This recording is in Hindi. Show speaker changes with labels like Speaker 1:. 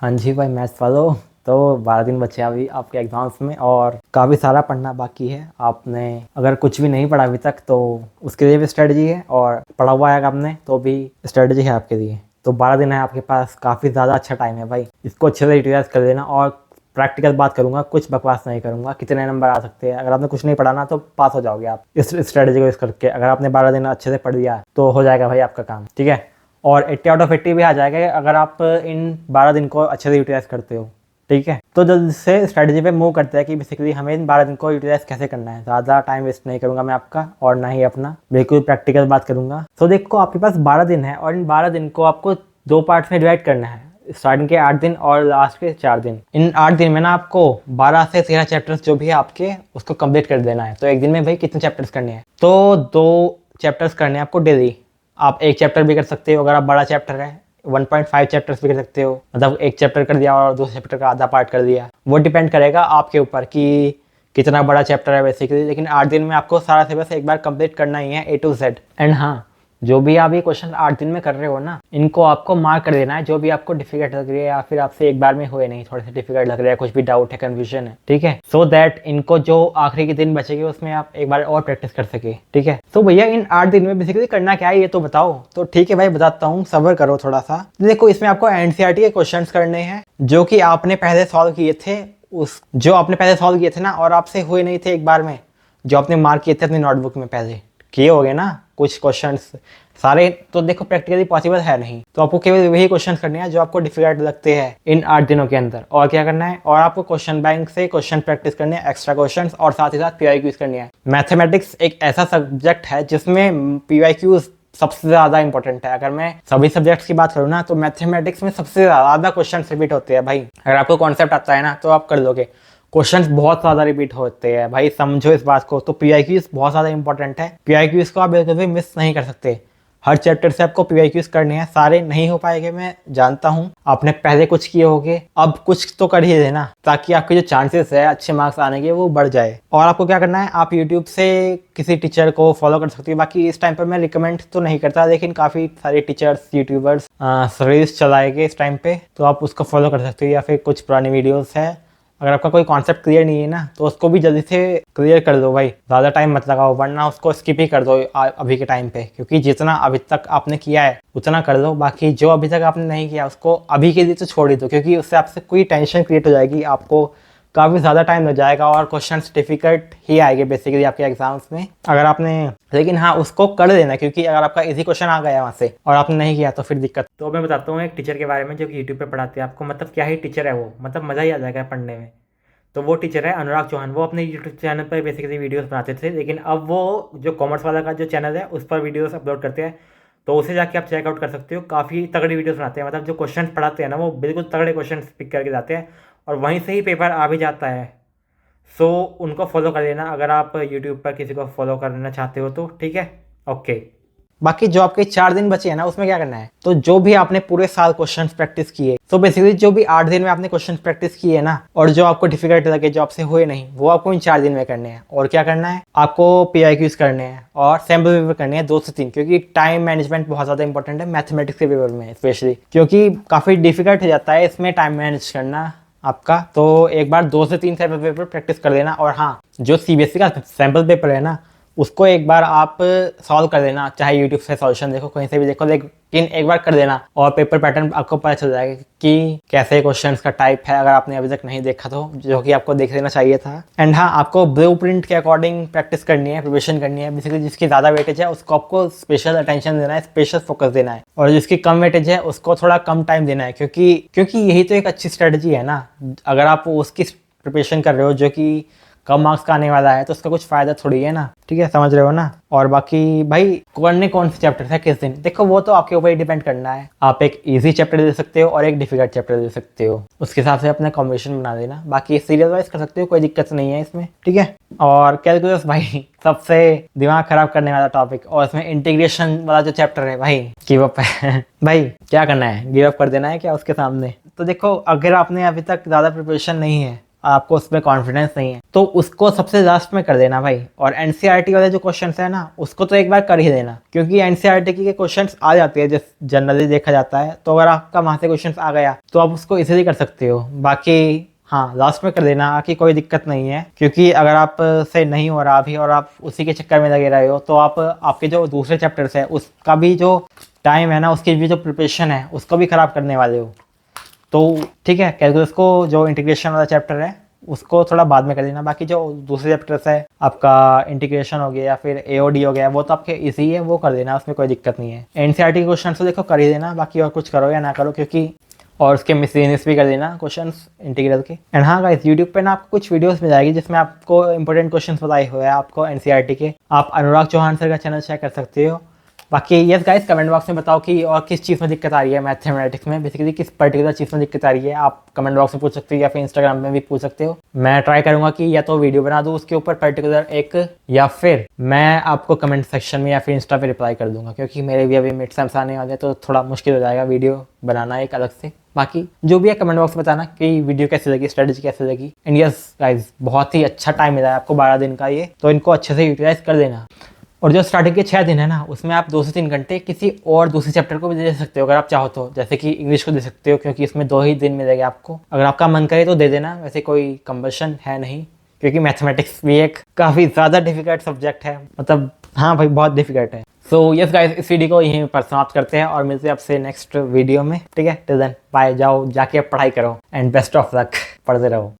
Speaker 1: हाँ जी भाई, मैथ्स वालों। तो 12 दिन बचे अभी आपके एग्ज़ाम्स में और काफ़ी सारा पढ़ना बाकी है। आपने अगर कुछ भी नहीं पढ़ा अभी तक तो उसके लिए भी स्ट्रेटजी है, और पढ़ा हुआ है आपने तो भी स्ट्रेटजी है आपके लिए। तो 12 दिन है आपके पास, काफ़ी ज़्यादा अच्छा टाइम है भाई। इसको अच्छे से यूटिलाइज कर लेना, और प्रैक्टिकल बात करूंगा, कुछ बकवास नहीं करूंगा। कितने नंबर आ सकते हैं, अगर आपने कुछ नहीं पढ़ा ना तो पास हो जाओगे आप इस स्ट्रेटजी को यूज़ करके। अगर आपने 12 दिन अच्छे से पढ़ लिया तो हो जाएगा भाई आपका काम, ठीक है। और 80 आउट ऑफ 80 भी आ जाएगा अगर आप इन 12 दिन को अच्छे से यूटिलाइज करते हो, ठीक है। तो जल्द से स्ट्रेटजी पे मूव करते हैं कि बेसिकली हमें इन 12 दिन को यूटिलाइज कैसे करना है। ज़्यादा टाइम वेस्ट नहीं करूंगा मैं आपका, और ना ही अपना, बिल्कुल प्रैक्टिकल बात करूंगा। तो देखो, आपके पास 12 दिन है और इन 12 दिन को आपको 2 पार्ट्स में डिवाइड करना है। स्टार्टिंग के 8 दिन और लास्ट के 4 दिन। इन 8 दिन में ना आपको 12 से 13 चैप्टर्स जो भी है आपके, उसको कंप्लीट कर देना है। तो एक दिन में भाई कितने चैप्टर्स करने हैं? तो 2 चैप्टर्स करने हैं आपको डेली। आप एक चैप्टर भी कर सकते हो, अगर आप बड़ा चैप्टर है 1.5 चैप्टर्स भी कर सकते हो, मतलब एक चैप्टर कर दिया और दूसरे चैप्टर का आधा पार्ट कर दिया। वो डिपेंड करेगा आपके ऊपर कि कितना बड़ा चैप्टर है बेसिकली। लेकिन 8 दिन में आपको सारा सिलेबस एक बार कंप्लीट करना ही है A to Z। एंड हाँ, जो भी आप ये क्वेश्चन 8 दिन में कर रहे हो ना, इनको आपको मार्क कर देना है। जो भी आपको डिफिकल्ट लग रही है या फिर आपसे एक बार में हुए नहीं, थोड़े से डिफिकल्ट लग रहा है, कुछ भी डाउट है, कंफ्यूजन है, ठीक है, सो दैट इनको जो आखिरी के दिन बचेगी उसमें आप एक बार और प्रैक्टिस कर सके, ठीक है। तो भैया इन 8 दिन में बेसिकली करना क्या है ये तो बताओ। तो ठीक है भाई, बताता हूँ, सब्र करो थोड़ा सा। देखो, इसमें आपको एनसीईआरटी के क्वेश्चन करने हैं जो कि आपने पहले सॉल्व किए थे, जो आपने पहले सॉल्व किए थे ना, और आपसे हुए नहीं थे एक बार में, जो आपने मार्क किए थे अपनी नोटबुक में पहले किए होगे ना कुछ क्वेश्चंस सारे। तो देखो, प्रैक्टिकली पॉसिबल है नहीं, तो आपको केवल वही क्वेश्चन करने हैं जो आपको डिफिकल्ट लगते हैं इन 8 दिनों के अंदर। और क्या करना है, और आपको क्वेश्चन बैंक से क्वेश्चन प्रैक्टिस करने हैं, एक्स्ट्रा क्वेश्चंस, और साथ ही साथ पीवाईक्यूज करनी है। मैथमेटिक्स एक ऐसा सब्जेक्ट है जिसमें पीवाईक्यूज सबसे ज़्यादा इंपॉर्टेंट है। अगर मैं सभी सब्जेक्ट्स की बात करूँ ना, तो मैथमेटिक्स में सबसे ज़्यादा क्वेश्चन रिपीट होते हैं भाई। अगर आपको कॉन्सेप्ट आता है ना तो आप कर लोगे। क्वेश्चंस बहुत ज़्यादा रिपीट होते हैं भाई, समझो इस बात को। तो पीआईक्यूज बहुत ज़्यादा इंपॉर्टेंट है। पीआईक्यूज को आप बिल्कुल भी मिस नहीं कर सकते। हर चैप्टर से आपको पीआईक्यूज करने हैं। सारे नहीं हो पाएंगे, मैं जानता हूँ, आपने पहले कुछ किए होंगे, अब कुछ तो कर ही देना, ताकि आपके जो चांसेस है अच्छे मार्क्स आने के वो बढ़ जाए। और आपको क्या करना है, आप यूट्यूब से किसी टीचर को फॉलो कर सकते हो। बाकी इस टाइम पर मैं रिकमेंड तो नहीं करता, लेकिन काफ़ी सारे टीचर्स, यूट्यूबर्स सीरीज चलाएंगे इस टाइम पे, तो आप उसको फॉलो कर सकते हो। या फिर कुछ पुरानी वीडियोस है। अगर आपका कोई कॉन्सेप्ट क्लियर नहीं है ना, तो उसको भी जल्दी से क्लियर कर दो भाई, ज़्यादा टाइम मत लगाओ, वरना उसको स्किप ही कर दो अभी के टाइम पे। क्योंकि जितना अभी तक आपने किया है उतना कर लो, बाकी जो अभी तक आपने नहीं किया उसको अभी के लिए तो छोड़ ही दो, क्योंकि उससे आपसे कोई टेंशन क्रिएट हो जाएगी, आपको काफ़ी ज़्यादा टाइम लग जाएगा और क्वेश्चन डिफिकल्ट ही आएंगे बेसिकली आपके एग्जाम्स में, अगर आपने। लेकिन हाँ, उसको कर देना, क्योंकि अगर आपका इजी क्वेश्चन आ गया वहाँ से और आपने नहीं किया तो फिर दिक्कत। तो मैं बताता हूँ एक टीचर के बारे में जो कि यूट्यूब पे पढ़ाते हैं आपको, मतलब क्या ही टीचर है वो, मतलब मज़ा ही आ जाएगा पढ़ने में। तो वो टीचर है अनुराग चौहान। वो अपने यूट्यूब चैनल पर बेसिकली वीडियोस बनाते थे, लेकिन अब वो जो कॉमर्स वाला का जो चैनल है उस पर वीडियोस अपलोड करते हैं। तो उसे जाके आप चेकआउट कर सकते हो। काफ़ी तगड़ी वीडियोस बनाते हैं, मतलब जो क्वेश्चन पढ़ाते हैं ना वो बिल्कुल तगड़े क्वेश्चन पिक करके जाते हैं, और वहीं से ही पेपर आ भी जाता है। सो उनको फॉलो कर लेना अगर आप यूट्यूब पर किसी को फॉलो करना चाहते हो तो, ठीक है, ओके। बाकी जो आपके 4 दिन बचे हैं ना, उसमें क्या करना है, तो जो भी आपने पूरे साल क्वेश्चंस प्रैक्टिस किए, तो बेसिकली जो भी 8 दिन में आपने क्वेश्चन प्रैक्टिस किए ना, और जो आपको डिफिकल्ट लगे, जो आपसे हुए नहीं, वो आपको इन 4 दिन में करने हैं। और क्या करना है, आपको पीआईक्यूज करने हैं और सैम्पल पेपर करने हैं 2 से 3, क्योंकि टाइम मैनेजमेंट बहुत ज़्यादा इंपॉर्टेंट है मैथमेटिक्स के पेपर में स्पेशली, क्योंकि काफ़ी डिफिकल्ट हो जाता है इसमें टाइम मैनेज करना आपका। तो एक बार 2 से 3 सैम्पल पेपर प्रैक्टिस कर लेना। और हाँ, जो सीबीएसई का सैम्पल पेपर है ना, उसको एक बार आप सॉल्व कर देना, चाहे यूट्यूब से सॉल्यूशन देखो, कहीं से भी देखो, लेकिन एक बार कर देना और पेपर पैटर्न आपको पता चल जाएगा कि कैसे क्वेश्चंस का टाइप है, अगर आपने अभी तक नहीं देखा तो, जो कि आपको देख लेना चाहिए था। एंड हाँ, आपको ब्लूप्रिंट के अकॉर्डिंग प्रैक्टिस करनी है, प्रिपरेशन करनी है। बेसिकली जिसकी ज़्यादा वेटेज है उसको आपको स्पेशल अटेंशन देना है, स्पेशल फोकस देना है, और जिसकी कम वेटेज है उसको थोड़ा कम टाइम देना है, क्योंकि यही तो एक अच्छी स्ट्रेटजी है ना। अगर आप उसकी प्रिपरेशन कर रहे हो जो कि कम मार्क्स का आने वाला है, तो उसका कुछ फायदा थोड़ी है ना, ठीक है, समझ रहे हो ना। और बाकी भाई, करने कौन से चैप्टर है किस दिन, देखो वो तो आपके ऊपर ही डिपेंड करना है। आप एक इजी चैप्टर दे सकते हो और एक डिफिकल्ट चैप्टर दे सकते हो, उसके हिसाब से अपना कॉम्बिनेशन बना देना। बाकी सीरियल वाइज कर सकते हो, कोई दिक्कत नहीं है इसमें, ठीक है। और कैलकुलस भाई सबसे दिमाग खराब करने वाला टॉपिक, और इसमें इंटीग्रेशन वाला जो चैप्टर है भाई, गिव अप है भाई। क्या करना है, गिव अप कर देना है क्या उसके सामने। तो देखो, अगर आपने अभी तक ज़्यादा प्रिपरेशन नहीं है आपको उसमें कॉन्फिडेंस नहीं है तो उसको सबसे लास्ट में कर देना भाई। और एनसीईआरटी वाले जो क्वेश्चंस है ना उसको तो एक बार कर ही देना, क्योंकि एनसीईआरटी के क्वेश्चंस आ जाते हैं जिस जनरली देखा जाता है, तो अगर आपका वहाँ से क्वेश्चंस आ गया तो आप उसको इजीली कर सकते हो। बाकी हाँ लास्ट में कर देना कि कोई दिक्कत नहीं है, क्योंकि अगर आप से नहीं हो रहा अभी और आप उसी के चक्कर में लगे रहे हो तो आप आपके जो दूसरे चैप्टर्स है उसका भी जो टाइम है ना, उसकी भी जो प्रिपरेशन है उसको भी ख़राब करने वाले हो। तो ठीक है, कैलकुलस को जो इंटीग्रेशन वाला चैप्टर है उसको थोड़ा बाद में कर देना। बाकी जो दूसरे चैप्टर्स है आपका इंटीग्रेशन हो गया या फिर एओडी हो गया वो तो आपके इजी है, वो कर देना, उसमें कोई दिक्कत नहीं है। एनसीईआरटी के क्वेश्चन तो देखो कर ही देना, बाकी और कुछ करो या ना करो, क्योंकि और उसके मिसलेनियस भी कर देना क्वेश्चंस इंटीग्रल के। एंड हाँ गाइस, यूट्यूब पे ना आपको कुछ वीडियोस मिल जाएगी जिसमें आपको इंपॉर्टेंट क्वेश्चंस बताए हुए हैं आपको एनसीईआरटी के। आप अनुराग चौहान सर का चैनल चेक कर सकते हो। बाकी यस गाइस, कमेंट बॉक्स में बताओ कि और किस चीज़ में दिक्कत आ रही है मैथमेटिक्स में, बेसिकली किस पर्टिकुलर चीज़ में दिक्कत आ रही है। आप कमेंट बॉक्स में पूछ सकते हो या फिर इंस्टाग्राम में भी पूछ सकते हो। मैं ट्राई करूंगा कि या तो वीडियो बना दूँ उसके ऊपर पर्टिकुलर एक, या फिर मैं आपको कमेंट सेक्शन में या फिर इंस्टा पे रिप्लाई कर दूंगा, क्योंकि मेरे भी अभी मिड सेम्स आने वाले हैं तो थोड़ा मुश्किल हो जाएगा वीडियो बनाना एक अलग से। बाकी जो भी है कमेंट बॉक्स में बताना कि वीडियो कैसी लगी, स्ट्रेटजी कैसी लगी। एंड यस गाइस, बहुत ही अच्छा टाइम मिला है आपको 12 दिन का ये, तो इनको अच्छे से यूटिलाइज कर देना। और जो स्टार्टिंग के 6 दिन है ना उसमें आप 2 से 3 घंटे किसी और दूसरे चैप्टर को भी दे सकते हो अगर आप चाहो तो, जैसे कि इंग्लिश को दे सकते हो, क्योंकि इसमें 2 ही दिन मिलेगा आपको। अगर आपका मन करे तो दे देना, वैसे कोई कंपल्शन है नहीं, क्योंकि मैथमेटिक्स भी एक काफ़ी ज़्यादा डिफिकल्ट सब्जेक्ट है, मतलब हाँ भाई बहुत डिफिकल्ट है। सो यस गाइस, इस वीडियो को यहीं पर समाप्त करते हैं और मिलते हैं आपसे नेक्स्ट वीडियो में। ठीक है, टिल देन बाय, जाओ जाके पढ़ाई करो एंड बेस्ट ऑफ लक, पढ़ते रहो।